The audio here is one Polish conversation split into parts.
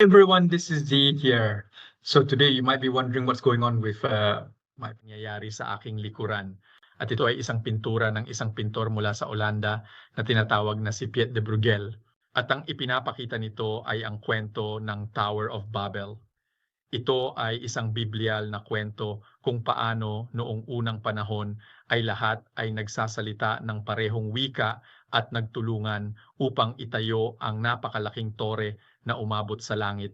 Everyone, this is Z here. So today you might be wondering what's going on with may pangyayari sa aking likuran. At ito ay isang pintura ng isang pintor mula sa Olanda na tinatawag na si Piet de Bruegel. At ang ipinapakita nito ay ang kwento ng Tower of Babel. Ito ay isang biblial na kwento kung paano noong unang panahon ay lahat ay nagsasalita ng parehong wika at nagtulungan upang itayo ang napakalaking tore na umabot sa langit.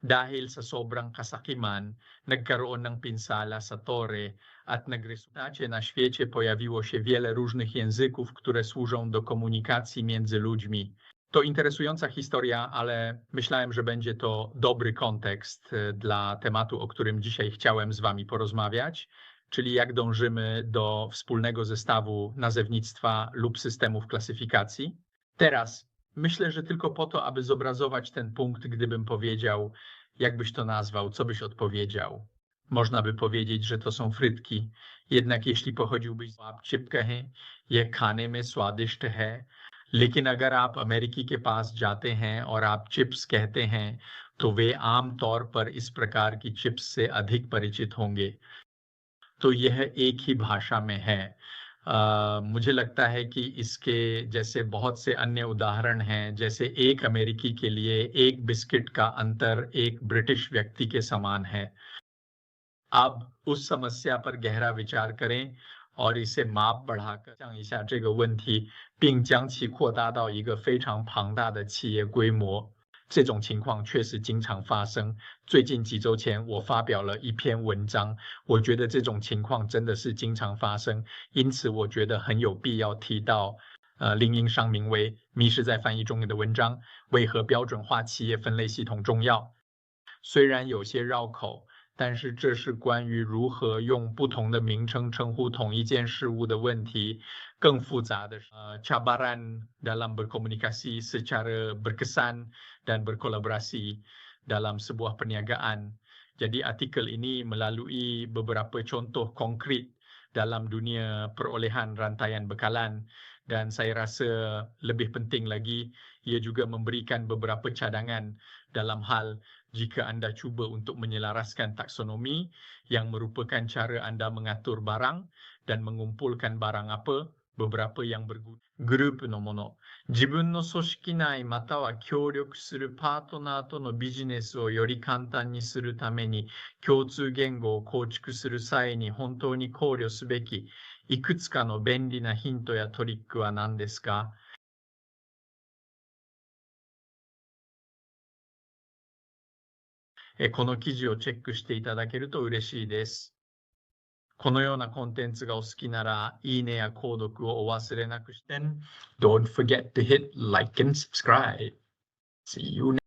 Dahil sa sobrang kasakiman, nagkaroon ng pinsala sa tore at nagresultacie na świecie pojawiło się wiele różnych języków, które służą do komunikacji między ludźmi. To interesująca historia, ale myślałem, że będzie to dobry kontekst dla tematu, o którym dzisiaj chciałem z wami porozmawiać, czyli jak dążymy do wspólnego zestawu nazewnictwa lub systemów klasyfikacji. Teraz myślę, że tylko po to, aby zobrazować ten punkt, gdybym powiedział, jak byś to nazwał, co byś odpowiedział. Można by powiedzieć, że to są frytki, jednak jeśli pochodziłbyś z चिपके हैं, ये खाने में स्वादिष्ट है, लेकिन अगर आप अमेरिकी के पास जाते हैं और आप चिप्स कहते हैं, तो वे आम तौर पर इस प्रकार की चिप्स से अधिक परिचित होंगे। तो यह एक ही भाषा में है। मुझे लगता है कि इसके जैसे बहुत से अन्य उदाहरण हैं, जैसे एक अमेरिकी के लिए एक बिस्किट का अंतर एक ब्रिटिश व्यक्ति के समान है। अब उस समस्या पर गहरा विचार करें और इसे माप बढ़ाकर想一下这个问题，并将其扩大到一个非常庞大的企业规模。这种情况确实经常发生。最近几周前，我发表了一篇文章，我觉得这种情况真的是经常发生，因此我觉得很有必要提到，另英商名为《迷失在翻译中的文章：为何标准化企业分类系统重要》。虽然有些绕口，但是这是关于如何用不同的名称称呼同一件事物的问题。更复杂的是cabaran dalam berkomunikasi secara berkesan dan berkolaborasi dalam sebuah perniagaan. Jadi artikel ini melalui beberapa contoh konkret dalam dunia perolehan rantaian bekalan, dan saya rasa lebih penting lagi ia juga memberikan beberapa cadangan dalam hal jika anda cuba untuk menyelaraskan taksonomi yang merupakan cara anda mengatur barang dan mengumpulkan barang apa, beberapa yang berguna. グループのもの、自分の組織内または協力するパートナーとのビジネスをより簡単にするために共通言語を構築する際に本当に考慮すべきいくつかの便利なヒントやトリックは何ですか？この記事をチェックしていただけると嬉しいです。このようなコンテンツがお好きなら、いいねや購読をお忘れなくして。Don't forget to hit like and subscribe. See you next